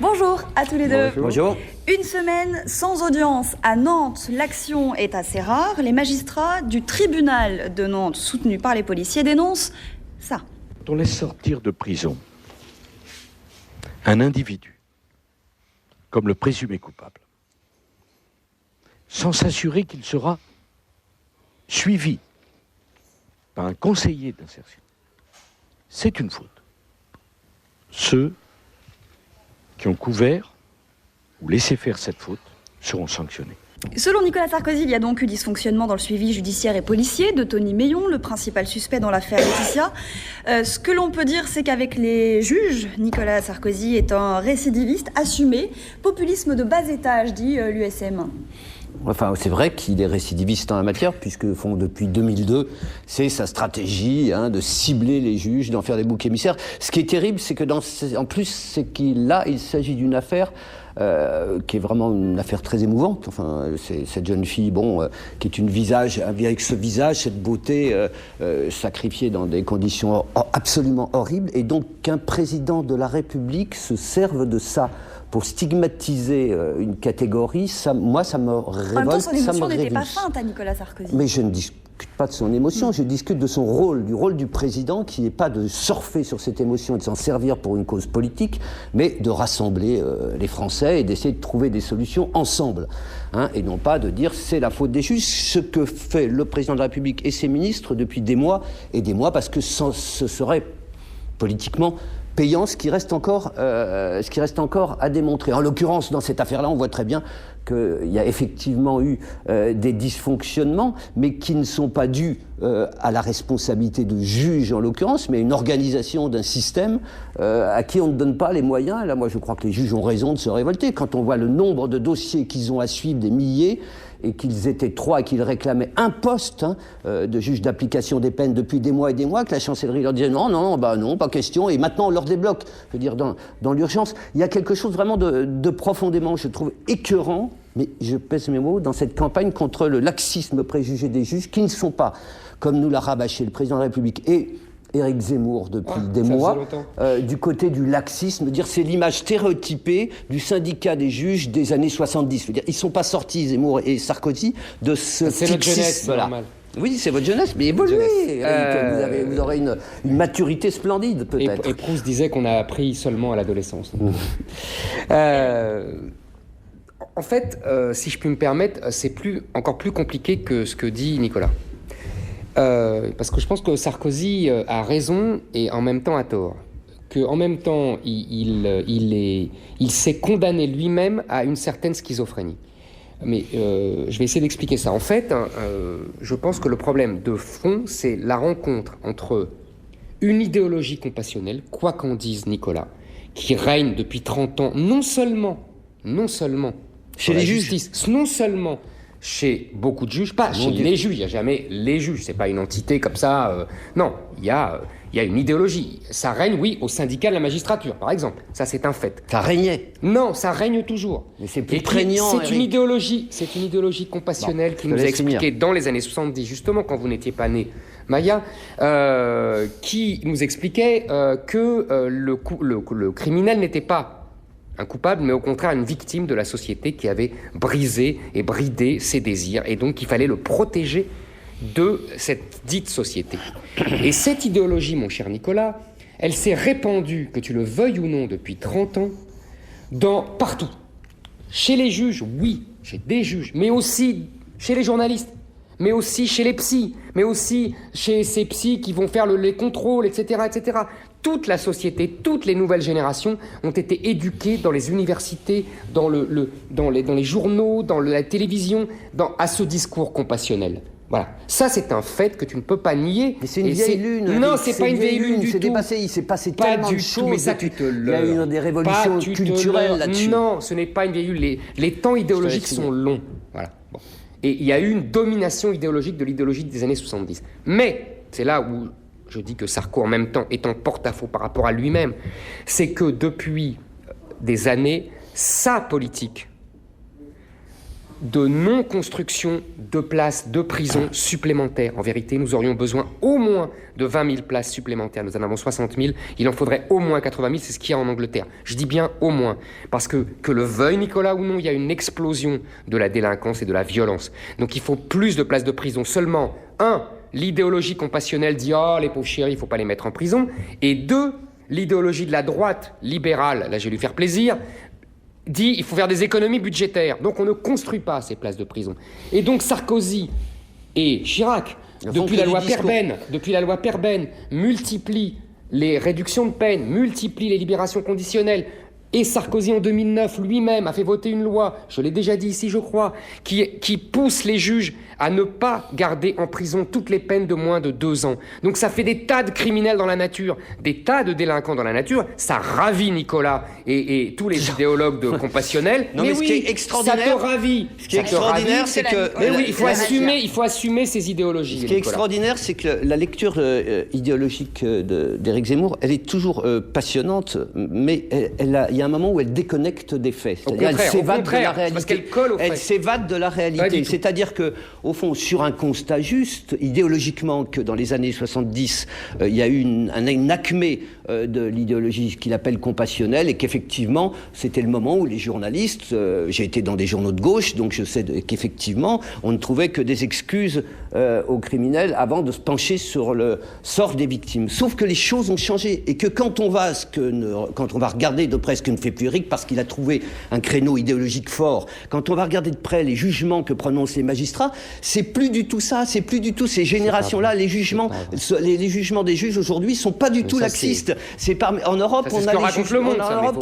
Bonjour à tous les deux. Bonjour. Une semaine sans audience à Nantes. L'action est assez rare. Les magistrats du tribunal de Nantes, soutenus par les policiers, dénoncent ça. On laisse sortir de prison un individu, comme le présumé coupable, sans s'assurer qu'il sera suivi par un conseiller d'insertion. C'est une faute. Ceux qui ont couvert ou laissé faire cette faute seront sanctionnés. Selon Nicolas Sarkozy, il y a donc eu dysfonctionnement dans le suivi judiciaire et policier de Tony Meillon, le principal suspect dans l'affaire Laetitia. Ce que l'on peut dire, c'est qu'avec les juges, Nicolas Sarkozy est un récidiviste assumé. Populisme de bas étage, dit l'USM. Enfin, c'est vrai qu'il est récidiviste en la matière, puisque depuis 2002, c'est sa stratégie de cibler les juges, d'en faire des boucs émissaires. Ce qui est terrible, c'est que en plus, c'est qu'il s'agit d'une affaire qui est vraiment une affaire très émouvante. Enfin, c'est cette jeune fille, qui est avec ce visage, cette beauté sacrifiée dans des conditions absolument horribles, et donc qu'un président de la République se serve de ça pour stigmatiser une catégorie, ça me révolte. En même temps, son émotion n'était pas feinte à Nicolas Sarkozy. Mais je ne discute pas de son émotion, je discute de son rôle, du rôle du président, qui n'est pas de surfer sur cette émotion et de s'en servir pour une cause politique, mais de rassembler les Français et d'essayer de trouver des solutions ensemble. Et non pas de dire c'est la faute des juges, ce que fait le président de la République et ses ministres depuis des mois et des mois, parce que ce serait politiquement payant, ce qui reste encore à démontrer. En l'occurrence, dans cette affaire-là, on voit très bien qu'il y a effectivement eu des dysfonctionnements, mais qui ne sont pas dus à la responsabilité de juge, en l'occurrence, mais à une organisation d'un système à qui on ne donne pas les moyens. Là, moi, je crois que les juges ont raison de se révolter. Quand on voit le nombre de dossiers qu'ils ont à suivre, des milliers, et qu'ils étaient 3 et qu'ils réclamaient un poste de juge d'application des peines depuis des mois et des mois, que la chancellerie leur disait non, pas question, et maintenant on leur débloque. Je veux dire, dans l'urgence, il y a quelque chose vraiment de profondément, je trouve, écœurant, mais je pèse mes mots, dans cette campagne contre le laxisme préjugé des juges, qui ne sont pas, comme nous l'a rabâché le président de la République et Éric Zemmour depuis des mois, du côté du laxisme, dire c'est l'image stéréotypée du syndicat des juges des années 70. Je veux dire, ils ne sont pas sortis, Zemmour et Sarkozy, de ce c'est notre jeunesse, c'est normal. Oui, c'est votre jeunesse, mais évoluez. Vous aurez une maturité splendide, peut-être. Et Proust disait qu'on a appris seulement à l'adolescence. En fait, si je puis me permettre, c'est encore plus compliqué que ce que dit Nicolas. Parce que je pense que Sarkozy a raison et en même temps a tort. Qu'en même temps, il s'est condamné lui-même à une certaine schizophrénie. Mais je vais essayer d'expliquer ça. En fait, je pense que le problème de fond, c'est la rencontre entre une idéologie compassionnelle, quoi qu'en dise Nicolas, qui règne depuis 30 ans, non seulement chez les justice, non seulement chez beaucoup de juges, pas chez les juges, il n'y a jamais les juges, c'est pas une entité comme ça, non, il y a une idéologie. Ça règne, oui, au syndicat de la magistrature, par exemple, ça c'est un fait. Ça régnait. Non, ça règne toujours. Mais c'est plus prégnant, c'est une idéologie compassionnelle qui nous a expliqué dans les années 70, justement, quand vous n'étiez pas né, Maya, qui nous expliquait que le criminel n'était pas un coupable, mais au contraire une victime de la société qui avait brisé et bridé ses désirs, et donc il fallait le protéger de cette dite société. Et cette idéologie, mon cher Nicolas, elle s'est répandue, que tu le veuilles ou non, depuis 30 ans, partout. Chez les juges, oui, chez des juges, mais aussi chez les journalistes, mais aussi chez les psys, mais aussi chez ces psys qui vont faire les contrôles, etc., etc. Toute la société, toutes les nouvelles générations ont été éduquées dans les universités, dans les journaux, dans la télévision, à ce discours compassionnel. Voilà. Ça, c'est un fait que tu ne peux pas nier. Mais c'est une vieille lune. Non, c'est pas une vieille lune du tout. C'est dépassé, il s'est passé pas tellement de choses. Mais ça, tu te il y a eu des révolutions culturelles là-dessus. Non, ce n'est pas une vieille lune. Les temps idéologiques sont longs. Voilà. Bon. Et il y a eu une domination idéologique de l'idéologie des années 70. Mais, c'est là où je dis que Sarko, en même temps, est en porte-à-faux par rapport à lui-même. C'est que depuis des années, sa politique de non-construction de places de prison supplémentaires. En vérité, nous aurions besoin au moins de 20 000 places supplémentaires. Nous en avons 60 000. Il en faudrait au moins 80 000. C'est ce qu'il y a en Angleterre. Je dis bien au moins. Parce que le veuille Nicolas ou non, il y a une explosion de la délinquance et de la violence. Donc il faut plus de places de prison. Seulement, l'idéologie compassionnelle dit « Oh, les pauvres chéris, il ne faut pas les mettre en prison ». Et 2, l'idéologie de la droite libérale, là je vais lui faire plaisir, dit il faut faire des économies budgétaires. Donc on ne construit pas ces places de prison. Et donc Sarkozy et Chirac, depuis la loi Perben, multiplient les réductions de peine, multiplient les libérations conditionnelles. Et Sarkozy, en 2009, lui-même a fait voter une loi, je l'ai déjà dit ici, je crois, qui pousse les juges à ne pas garder en prison toutes les peines de moins de 2 ans. Donc ça fait des tas de criminels dans la nature, des tas de délinquants dans la nature. Ça ravit Nicolas et tous les idéologues de compassionnels. Non, mais ce qui est extraordinaire, ça te ravit. Ce qui est extraordinaire, c'est que... Mais oui, il faut assumer ces idéologies. Ce qui est extraordinaire, c'est que la lecture idéologique d'Éric Zemmour, elle est toujours passionnante, mais il y a un moment où elle déconnecte des faits. C'est-à-dire elle s'évade de la réalité. Parce qu'elle colle aux faits. Elle s'évade de la réalité. C'est-à-dire que, au fond, sur un constat juste, idéologiquement, que dans les années 70, il y a eu une acmé de l'idéologie qu'il appelle compassionnelle, et qu'effectivement, c'était le moment où les journalistes, j'ai été dans des journaux de gauche, donc je sais qu'effectivement, on ne trouvait que des excuses aux criminels avant de se pencher sur le sort des victimes. Sauf que les choses ont changé, et que quand on va regarder de près ce que ne fait plus Éric, parce qu'il a trouvé un créneau idéologique fort, quand on va regarder de près les jugements que prononcent les magistrats, c'est plus du tout ça, c'est plus du tout ces générations-là. Les jugements des juges aujourd'hui sont pas du tout laxistes. En Europe,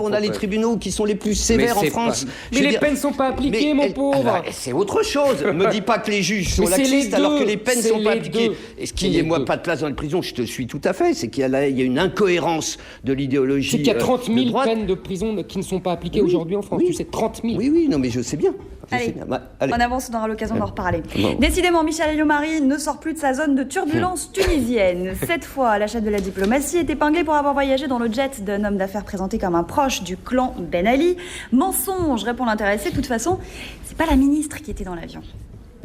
on a les tribunaux qui sont les plus sévères en France. Mais les peines sont pas appliquées, mon pauvre. C'est autre chose. Me dis pas que les juges sont laxistes alors que les peines sont pas appliquées. Est-ce qu'il n'y a pas de place dans les prisons? Je te suis tout à fait. C'est qu'il y a une incohérence de l'idéologie. C'est qu'il y a 30 000 peines de prison qui ne sont pas appliquées aujourd'hui en France. Tu sais, 30 000. Oui, non, mais je sais bien. Allez, on avance, on aura l'occasion d'en reparler. Décidément, Michel Alliot-Marie ne sort plus de sa zone de turbulence tunisienne. Cette fois, la chef de la diplomatie est épinglée pour avoir voyagé dans le jet d'un homme d'affaires présenté comme un proche du clan Ben Ali. Mensonge, répond l'intéressé. De toute façon, c'est pas la ministre qui était dans l'avion.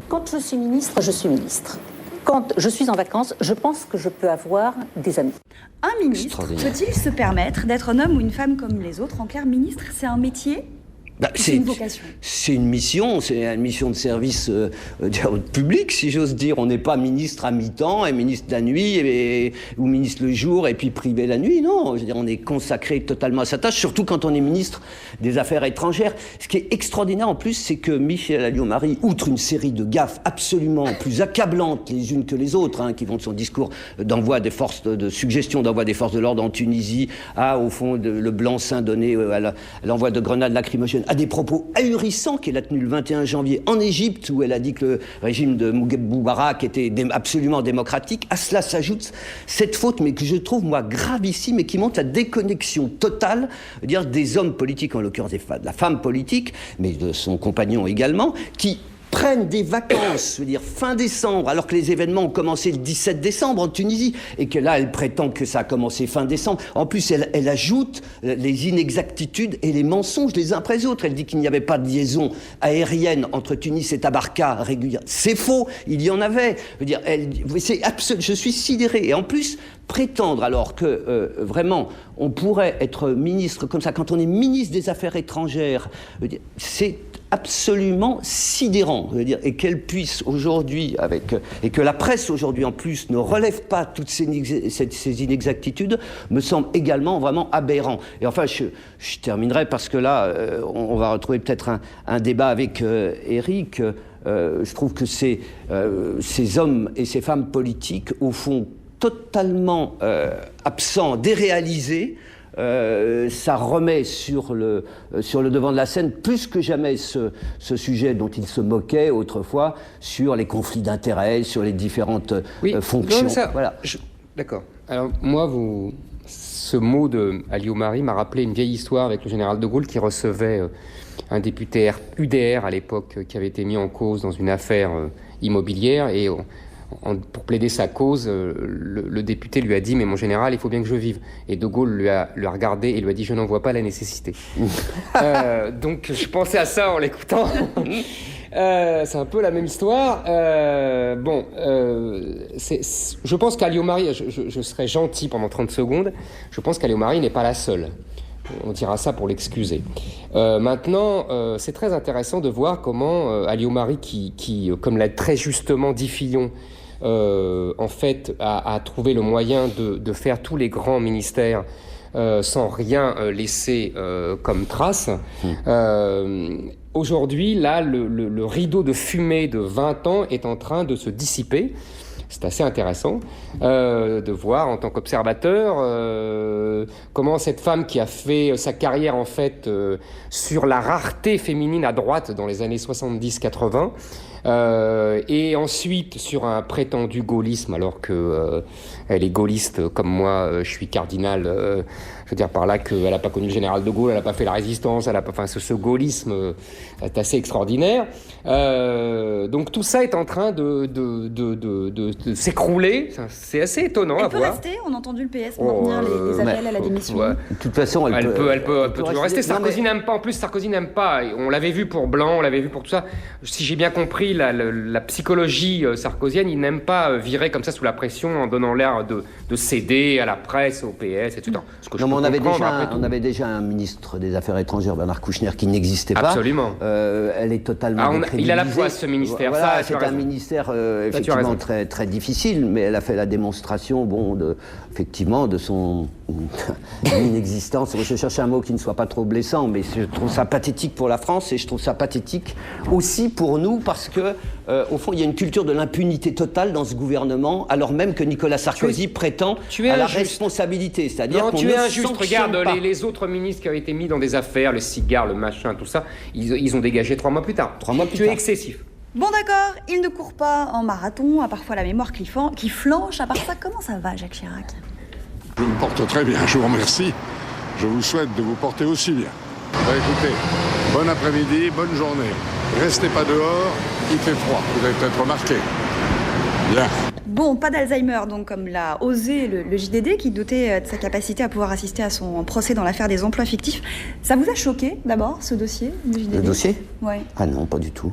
Quand je suis ministre, je suis ministre. Quand je suis en vacances, je pense que je peux avoir des amis. Un ministre peut-il se permettre d'être un homme ou une femme comme les autres? En clair, ministre, c'est un métier? C'est une vocation. C'est une mission de service public, si j'ose dire. On n'est pas ministre à mi-temps et ministre la nuit ou ministre le jour et puis privé la nuit. Non, je veux dire, on est consacré totalement à sa tâche, surtout quand on est ministre des Affaires étrangères. Ce qui est extraordinaire en plus, c'est que Michel Alliot-Marie, outre une série de gaffes absolument plus accablantes les unes que les autres, qui vont de son discours d'envoi des forces de suggestion d'envoi des forces de l'ordre en Tunisie au fond le blanc-seing donné à l'envoi de grenades lacrymogènes, à des propos ahurissants qu'elle a tenus le 21 janvier en Égypte, où elle a dit que le régime de Moubarak était absolument démocratique. À cela s'ajoute cette faute, mais que je trouve, moi, gravissime, et qui montre la déconnexion totale, des hommes politiques, en l'occurrence de la femme politique, mais de son compagnon également, qui prennent des vacances, je veux dire fin décembre, alors que les événements ont commencé le 17 décembre en Tunisie, et que là, elle prétend que ça a commencé fin décembre. En plus, elle ajoute les inexactitudes et les mensonges les uns après les autres. Elle dit qu'il n'y avait pas de liaison aérienne entre Tunis et Tabarka régulière. C'est faux, il y en avait. Je veux dire, je suis sidéré. Et en plus, prétendre alors que vraiment on pourrait être ministre comme ça quand on est ministre des Affaires étrangères, c'est absolument sidérant, je veux dire, et qu'elle puisse aujourd'hui et que la presse aujourd'hui en plus ne relève pas toutes ces inexactitudes, me semble également vraiment aberrant. Et enfin, je terminerai parce que là, on va retrouver peut-être un débat avec Éric. Je trouve que ces hommes et ces femmes politiques, au fond, totalement absents, déréalisés, ça remet sur le devant de la scène plus que jamais ce sujet dont il se moquait autrefois, sur les conflits d'intérêts, sur les différentes fonctions. Non, ça, voilà. D'accord. Alors moi, ce mot de Alliot-Marie m'a rappelé une vieille histoire avec le général de Gaulle qui recevait un député UDR à l'époque qui avait été mis en cause dans une affaire immobilière, et pour plaider sa cause, le député lui a dit « Mais mon général, il faut bien que je vive ». Et De Gaulle lui a regardé et lui a dit « Je n'en vois pas la nécessité ». Donc je pensais à ça en l'écoutant. C'est un peu la même histoire. Je pense qu'Alliot-Marie, je serai gentil pendant 30 secondes, je pense qu'Alliot-Marie n'est pas la seule. On dira ça pour l'excuser. Maintenant, c'est très intéressant de voir comment Alliot-Marie, qui comme l'a très justement dit Fillon, en fait, a trouvé le moyen de faire tous les grands ministères sans rien laisser comme trace. Aujourd'hui, là, le rideau de fumée de 20 ans est en train de se dissiper. C'est assez intéressant de voir en tant qu'observateur comment cette femme qui a fait sa carrière en fait sur la rareté féminine à droite dans les années 70-80 et ensuite sur un prétendu gaullisme alors que elle est gaulliste comme moi, je suis cardinal, je veux dire par là qu'elle n'a pas connu le général de Gaulle, elle n'a pas fait la résistance, elle a pas, enfin ce gaullisme est assez extraordinaire. Donc tout ça est en train de s'écrouler. C'est assez étonnant à voir. Elle peut rester. On a entendu le PS maintenir les appels à la démission. Ouais. De toute façon, elle peut toujours rester. Sarkozy n'aime pas. En plus, Sarkozy n'aime pas. On l'avait vu pour Blanc, on l'avait vu pour tout ça. Si j'ai bien compris la psychologie sarkozienne, il n'aime pas virer comme ça sous la pression en donnant l'air de céder à la presse, au PS, etc. On avait déjà un ministre des Affaires étrangères, Bernard Kouchner, qui n'existait pas. Absolument. Elle est totalement il a la poisse, ce ministère. Voilà, c'est un ministère effectivement très, très difficile, mais elle a fait la démonstration effectivement, de son inexistence. Je cherche un mot qui ne soit pas trop blessant, mais je trouve ça pathétique pour la France et je trouve ça pathétique aussi pour nous parce que, au fond, il y a une culture de l'impunité totale dans ce gouvernement, alors même que Nicolas Sarkozy prétend à la responsabilité. C'est-à-dire qu'on tu es injuste. Regarde pas. Les autres ministres qui avaient été mis dans des affaires, le cigare, le machin, tout ça, ils ont dégagé 3 mois plus tard. Tu es excessif. Bon d'accord, il ne court pas en marathon, a parfois la mémoire qui flanche. À part ça, comment ça va, Jacques Chirac ? Je me porte très bien, je vous remercie. Je vous souhaite de vous porter aussi bien. Écoutez, bon après-midi, bonne journée. Restez pas dehors, il fait froid, vous avez peut-être remarqué. Bien. Bon, pas d'Alzheimer, donc comme l'a osé le JDD, qui doutait de sa capacité à pouvoir assister à son procès dans l'affaire des emplois fictifs. Ça vous a choqué, d'abord, ce dossier du JDD ? Le dossier ? Ouais. Ah non, pas du tout.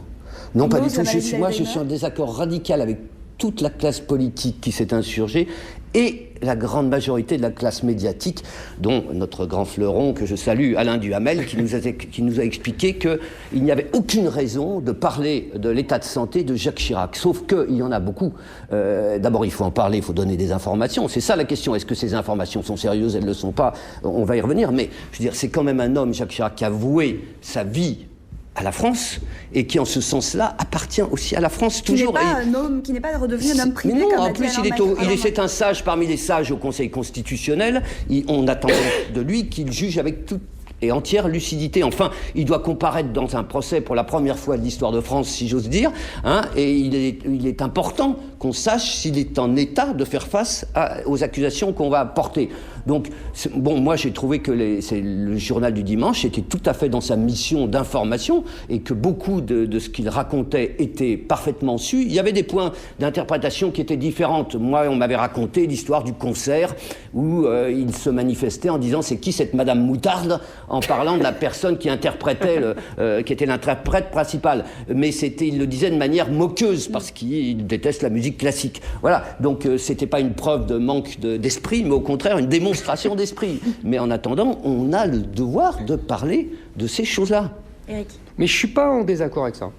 Non, pas du tout. Moi, je suis en désaccord radical avec toute la classe politique qui s'est insurgée et la grande majorité de la classe médiatique, dont notre grand fleuron que je salue, Alain Duhamel, qui nous a expliqué qu'il n'y avait aucune raison de parler de l'état de santé de Jacques Chirac. Sauf qu'il y en a beaucoup. D'abord, il faut en parler, il faut donner des informations. C'est ça la question. Est-ce que ces informations sont sérieuses ? Elles ne le sont pas. On va y revenir. Mais je veux dire, c'est quand même un homme, Jacques Chirac, qui a voué sa vie à la France et qui en ce sens-là appartient aussi à la France toujours. Qui n'est pas redevenu un homme privé. Mais non, comme en plus c'est un sage parmi les sages au Conseil constitutionnel. On attend de lui qu'il juge avec toute et entière lucidité. Enfin, il doit comparaître dans un procès pour la première fois de l'histoire de France, si j'ose dire, et il est important qu'on sache s'il est en état de faire face aux accusations qu'on va porter. Donc, moi j'ai trouvé que le journal du dimanche était tout à fait dans sa mission d'information et que beaucoup de ce qu'il racontait était parfaitement su. Il y avait des points d'interprétation qui étaient différentes. Moi, on m'avait raconté l'histoire du concert où il se manifestait en disant « c'est qui cette Madame Moutarde ?» en parlant de la personne qui interprétait, qui était l'interprète principal. Mais il le disait de manière moqueuse parce qu'il déteste la musique classique. Voilà, donc c'était pas une preuve de manque d'esprit, mais au contraire une démonstration d'esprit. Mais en attendant, on a le devoir de parler de ces choses-là. Éric. Mais je suis pas en désaccord avec ça.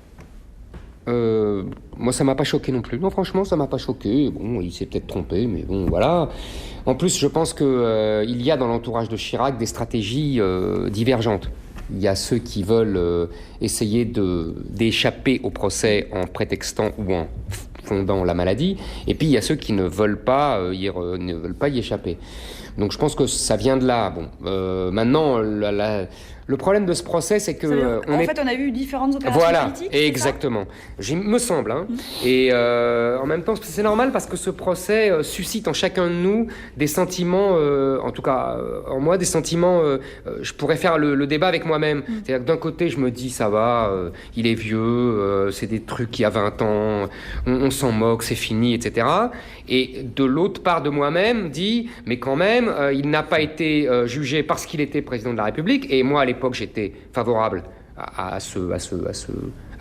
Moi, ça m'a pas choqué non plus. Non, franchement, ça m'a pas choqué. Bon, il s'est peut-être trompé, mais bon, voilà. En plus, je pense que il y a dans l'entourage de Chirac des stratégies divergentes. Il y a ceux qui veulent essayer d'échapper au procès en prétextant ou en fondant la maladie, et puis il y a ceux qui ne veulent pas y échapper. Donc je pense que ça vient de là. Bon, maintenant, le problème de ce procès, c'est que on a eu différentes opérations politiques. Voilà, exactement. Me semble. Et en même temps, c'est normal parce que ce procès suscite en chacun de nous des sentiments, en tout cas en moi, des sentiments. Je pourrais faire le débat avec moi-même. C'est-à-dire que d'un côté, je me dis ça va, il est vieux, c'est des trucs qui a 20 ans, on s'en moque, c'est fini, etc. Et de l'autre part de moi-même dit mais quand même, il n'a pas été jugé parce qu'il était président de la République. Et moi, à l'époque, j'étais favorable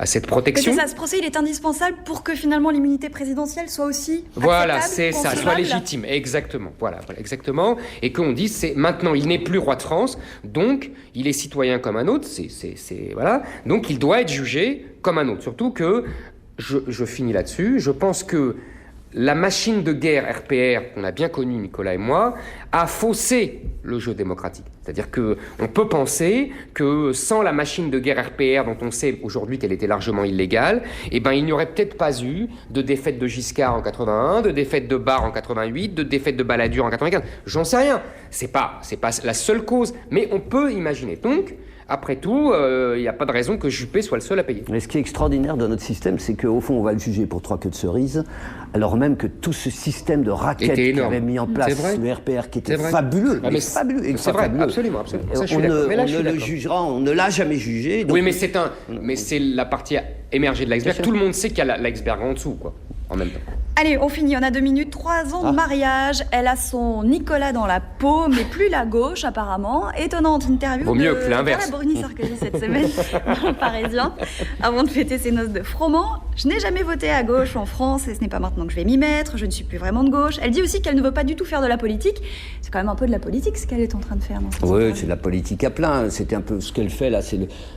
cette protection. Mais c'est ça, ce procès, il est indispensable pour que finalement l'immunité présidentielle soit aussi voilà, c'est ça, soit légitime, exactement. Voilà, exactement. Et qu'on dise, c'est maintenant, il n'est plus roi de France, donc il est citoyen comme un autre. Voilà, donc il doit être jugé comme un autre. Surtout que je finis là-dessus. Je pense que la machine de guerre RPR, qu'on a bien connue, Nicolas et moi, a faussé le jeu démocratique. C'est-à-dire qu'on peut penser que sans la machine de guerre RPR, dont on sait aujourd'hui qu'elle était largement illégale, il n'y aurait peut-être pas eu de défaite de Giscard en 81, de défaite de Barre en 88, de défaite de Balladur en 95. J'en sais rien. C'est pas la seule cause, mais on peut imaginer. Donc, après tout, il n'y a pas de raison que Juppé soit le seul à payer. Mais ce qui est extraordinaire dans notre système, c'est qu'au fond, on va le juger pour 3 queues de cerise, alors même que tout ce système de raquettes qu'il avait mis en place, le RPR, qui était fabuleux, fabuleux, c'est vrai, absolument. Ça, je suis d'accord. Mais là, je suis d'accord. Jugera, on ne l'a jamais jugé. Donc... Oui, mais c'est la partie émergée de l'iceberg. Tout le monde sait qu'il y a l'iceberg en dessous, quoi, en même temps. Allez, on finit, on a 2 minutes, 3 ans de mariage, elle a son Nicolas dans la peau, mais plus la gauche apparemment. Étonnante interview Vaut mieux que l'inverse. de Bruni Sarkozy cette semaine dans le Parisien, avant de fêter ses noces de froment. Je n'ai jamais voté à gauche en France et ce n'est pas maintenant que je vais m'y mettre, je ne suis plus vraiment de gauche. Elle dit aussi qu'elle ne veut pas du tout faire de la politique. C'est quand même un peu de la politique ce qu'elle est en train de faire dans cette Oui, c'est de la politique à plein, c'était un peu ce qu'elle fait là.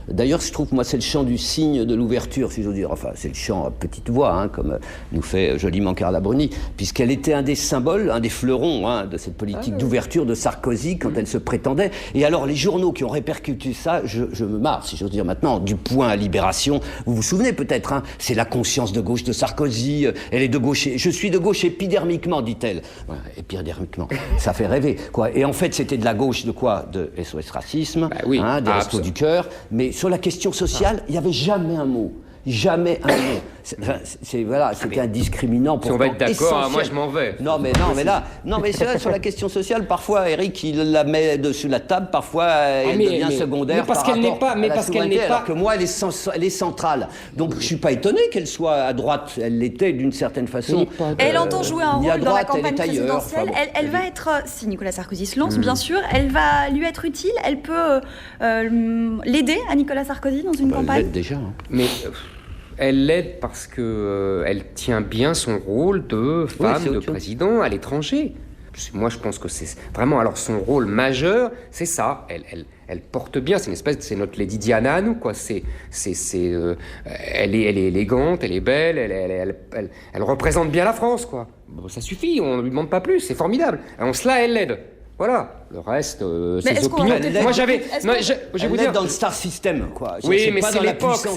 D'ailleurs, je trouve, moi, c'est le chant du cygne de l'ouverture, si j'ose dire. Enfin, c'est le chant à petite voix, hein, comme nous fait joliment Carla Bruni, puisqu'elle était un des symboles, un des fleurons de cette politique d'ouverture de Sarkozy quand elle se prétendait. Et alors les journaux qui ont répercuté ça, je me marre, si j'ose dire maintenant, du Point à Libération, vous vous souvenez peut-être, c'est la conscience de gauche de Sarkozy, elle est de gauche, je suis de gauche épidermiquement, dit-elle. Ouais, épidermiquement, ça fait rêver, quoi. Et en fait, c'était de la gauche de quoi? De SOS Racisme, des Restos du Cœur, mais sur la question sociale, il n'y avait jamais un mot. Jamais un mot. C'était un discriminant. Si on va être d'accord, moi je m'en vais. Non mais c'est vrai, sur la question sociale, parfois Eric il la met dessus la table, parfois elle devient secondaire. Mais parce qu'elle n'est pas. Alors que moi elle est centrale. Donc je suis pas étonné qu'elle soit à droite. Elle l'était d'une certaine façon. Elle entend jouer un rôle dans la campagne présidentielle. Elle va être, si Nicolas Sarkozy se lance, bien sûr, elle va lui être utile. Elle peut l'aider à Nicolas Sarkozy dans une campagne. Elle l'aide déjà. Mais elle l'aide parce que elle tient bien son rôle de femme de président à l'étranger. Moi, je pense que c'est vraiment alors son rôle majeur, c'est ça. Elle porte bien. C'est notre Lady Diana à nous, quoi. Elle est élégante, elle est belle, elle représente bien la France, quoi. Bon, ça suffit. On ne lui demande pas plus. C'est formidable. En cela, elle l'aide. Voilà, le reste, ses opinions. Moi, je vais vous dire dans le star system, quoi. Oui, mais c'est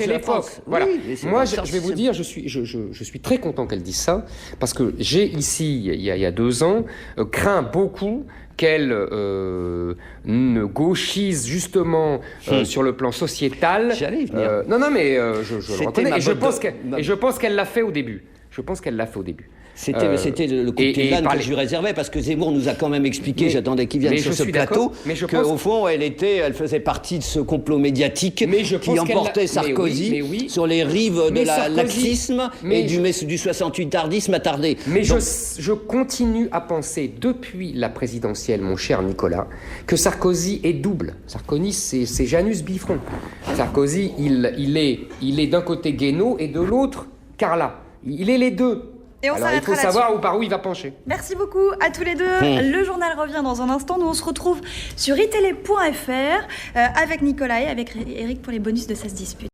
l'époque. Voilà. Moi, je vais vous dire, je suis très content qu'elle dise ça, parce que j'ai ici, il y a 2 ans, craint beaucoup qu'elle ne gauchise justement sur le plan sociétal. J'allais y venir. Mais je le reconnais. Et je pense qu'elle l'a fait au début. C'était le coup de pied d'âne que je lui réservais, parce que Zemmour nous a quand même expliqué, j'attendais qu'il vienne sur ce plateau, qu'au fond, elle faisait partie de ce complot médiatique qui emportait Sarkozy sur les rives de la laxisme et du 68 tardisme attardé. Mais je continue à penser, depuis la présidentielle, mon cher Nicolas, que Sarkozy est double. Sarkozy, c'est Janus Bifron. Sarkozy, il est d'un côté Guénaud et de l'autre Carla. Il est les deux. Et alors, il faut savoir par où il va pencher. Merci beaucoup à tous les deux. Le journal revient dans un instant. Nous, on se retrouve sur itélé.fr avec Nicolas et avec Eric pour les bonus de Ça se dispute.